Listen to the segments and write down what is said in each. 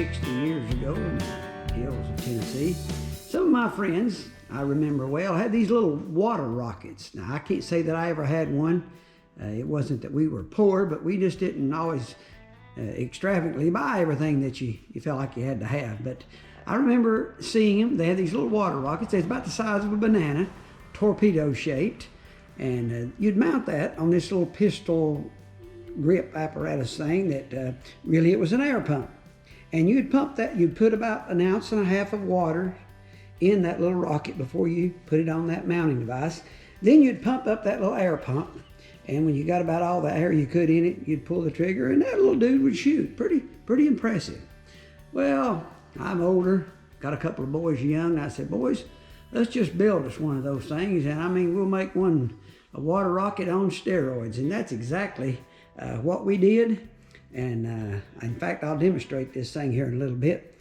60 years ago in the hills of Tennessee. Some of my friends, I remember well, had these little water rockets. Now, I can't say that I ever had one. It wasn't that we were poor, but we just didn't always extravagantly buy everything that you felt like you had to have. But I remember seeing them. They had these little water rockets. They're about the size of a banana, torpedo shaped. And you'd mount that on this little pistol grip apparatus thing that really it was an air pump. And you'd pump that, you'd put about 1.5 ounces of water in that little rocket before you put it on that mounting device. Then you'd pump up that little air pump, and when you got about all the air you could in it, you'd pull the trigger and that little dude would shoot. Pretty impressive. Well, I'm older, got a couple of boys young. I said, boys, let's just build us one of those things, and I mean, we'll make one a water rocket on steroids. And that's exactly what we did. And in fact, I'll demonstrate this thing here in a little bit.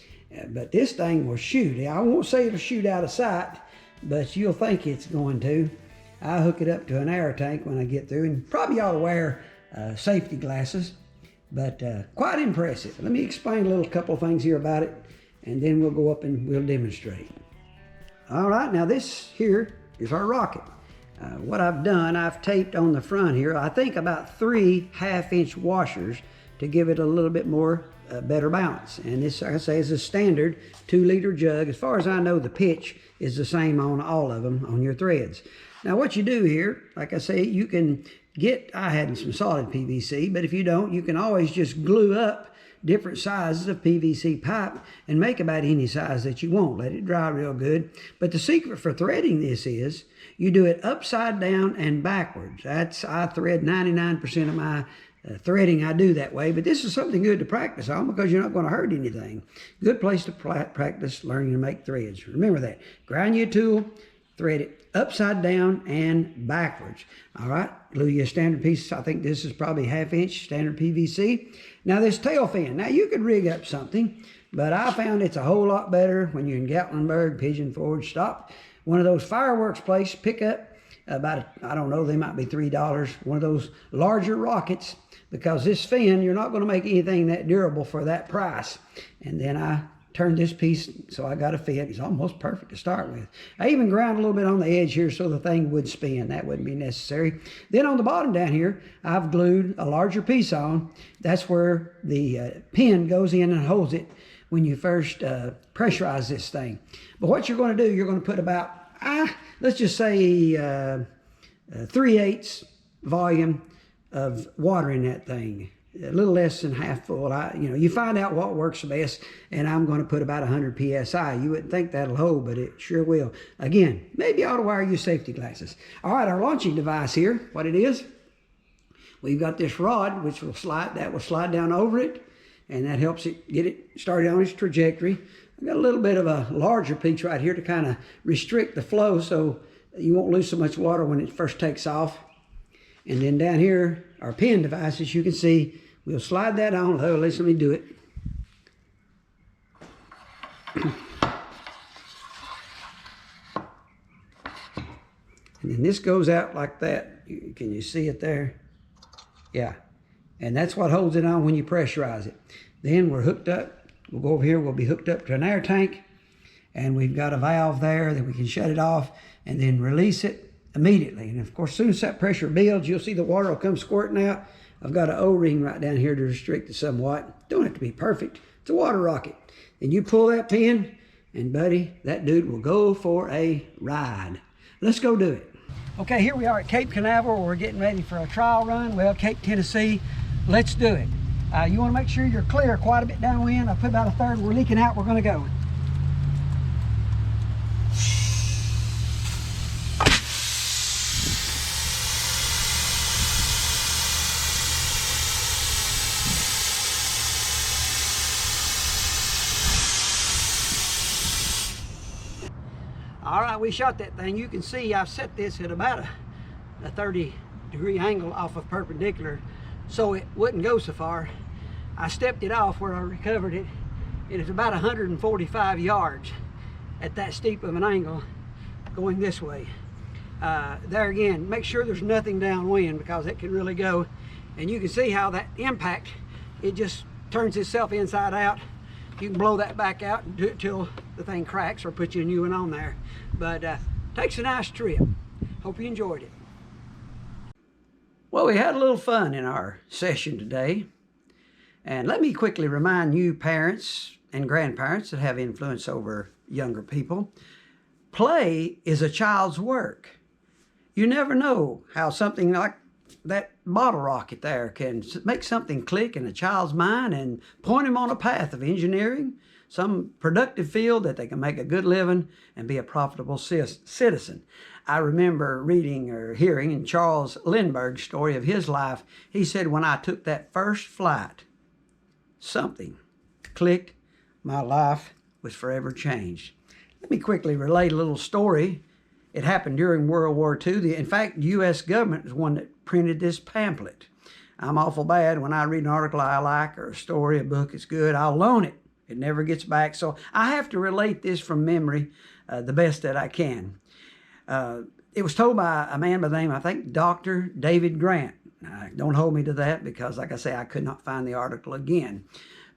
But this thing will shoot. I won't say it'll shoot out of sight, but you'll think it's going to. I'll hook it up to an air tank when I get through, and probably ought to wear safety glasses, but quite impressive. Let me explain a couple of things here about it, and then we'll go up and we'll demonstrate. All right, now this here is our rocket. What I've done, I've taped on the front here, I think about 3 half-inch washers to give it a little bit more better balance. And this, like I say, is a standard 2-liter jug. As far as I know, the pitch is the same on all of them on your threads. Now what you do here, like I say, you can get, I had some solid PVC, but if you don't, you can always just glue up different sizes of PVC pipe and make about any size that you want. Let it dry real good. But the secret for threading this is you do it upside down and backwards. I thread 99% of my threading, I do that way, but this is something good to practice on because you're not going to hurt anything. Good place to practice learning to make threads. Remember that. Grind your tool, thread it upside down and backwards. All right, glue you a standard piece. I think this is probably 1/2 inch standard PVC. Now this tail fin, now you could rig up something, but I found it's a whole lot better when you're in Gatlinburg, Pigeon Forge, stop one of those fireworks places, pick up about, I don't know, they might be $3, one of those larger rockets, because this fin, you're not going to make anything that durable for that price. And then I turned this piece so I got a fit. It's almost perfect to start with. I even ground a little bit on the edge here so the thing would spin. That wouldn't be necessary. Then on the bottom down here, I've glued a larger piece on. That's where the pin goes in and holds it when you first pressurize this thing. But what you're going to do, you're going to put about, let's just say 3/8 volume of water in that thing. A little less than half full. You find out what works the best, and I'm going to put about 100 PSI. You wouldn't think that'll hold, but it sure will. Again, maybe you ought to wear your safety glasses. All right, our launching device here, what it is, we've got this rod, which will slide down over it, and that helps it get it started on its trajectory. I've got a little bit of a larger piece right here to kind of restrict the flow so you won't lose so much water when it first takes off. And then down here, our pin device, as you can see, we'll slide that on. Oh, let me do it. And then this goes out like that. Can you see it there? Yeah. And that's what holds it on when you pressurize it. Then we're hooked up. We'll go over here. We'll be hooked up to an air tank. And we've got a valve there that we can shut it off and then release it immediately. And of course, as soon as that pressure builds, you'll see the water will come squirting out. I've got an O-ring right down here to restrict it somewhat. Don't have to be perfect. It's a water rocket. And you pull that pin, and buddy, that dude will go for a ride. Let's go do it. Okay, here we are at Cape Canaveral. We're getting ready for a trial run. Well, Cape, Tennessee. Let's do it. You want to make sure you're clear quite a bit downwind. I put about 1/3. We're leaking out. We're going to go. All right, we shot that thing. You can see I've set this at about a 30-degree angle off of perpendicular so it wouldn't go so far. I stepped it off where I recovered it. It is about 145 yards at that steep of an angle going this way. There again, make sure there's nothing downwind because it can really go. And you can see how that impact, it just turns itself inside out You can blow that back out and do it till the thing cracks or put you a new one on there. But takes a nice trip. Hope you enjoyed it. Well, we had a little fun in our session today. And let me quickly remind you parents and grandparents that have influence over younger people, play is a child's work. You never know how something like that bottle rocket there can make something click in a child's mind and point him on a path of engineering, some productive field that they can make a good living and be a profitable citizen. I remember reading or hearing in Charles Lindbergh's story of his life. He said, when I took that first flight, something clicked. My life was forever changed. Let me quickly relate a little story. It happened during World War II. In fact, the U.S. government is one that printed this pamphlet. I'm awful bad when I read an article I like or a story, a book is good, I'll loan it. It never gets back. So I have to relate this from memory the best that I can. It was told by a man by the name, I think, Dr. David Grant. Now, don't hold me to that because, like I say, I could not find the article again.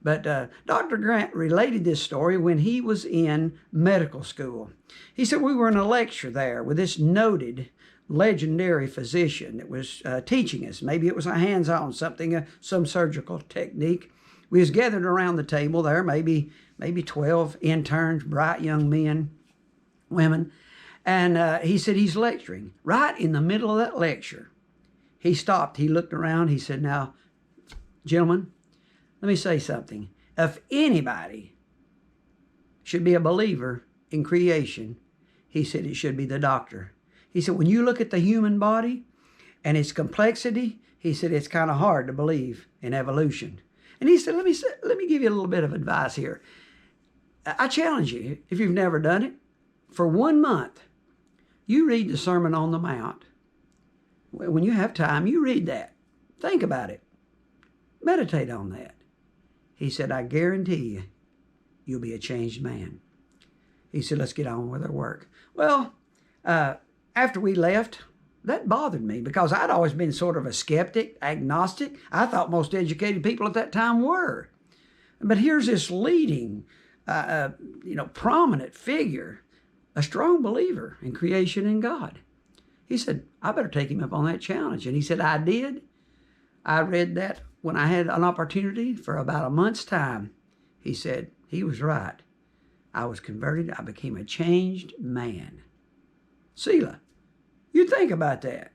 But Dr. Grant related this story when he was in medical school. He said we were in a lecture there with this noted, legendary physician that was teaching us. Maybe it was a hands-on something, some surgical technique. We was gathered around the table there, maybe 12 interns, bright young men, women. And he said he's lecturing. Right in the middle of that lecture, he stopped. He looked around. He said, now, gentlemen, let me say something. If anybody should be a believer in creation, he said it should be the doctor. He said, when you look at the human body and its complexity, he said it's kind of hard to believe in evolution. And he said, let me give you a little bit of advice here. I challenge you, if you've never done it, for 1 month, you read the Sermon on the Mount. When you have time, you read that. Think about it. Meditate on that. He said, I guarantee you, you'll be a changed man. He said, let's get on with our work. Well, after we left, that bothered me because I'd always been sort of a skeptic, agnostic. I thought most educated people at that time were. But here's this leading, prominent figure, a strong believer in creation and God. He said, I better take him up on that challenge. And he said, I did. I read that when I had an opportunity for about a month's time. He said, he was right. I was converted. I became a changed man. Selah, you think about that.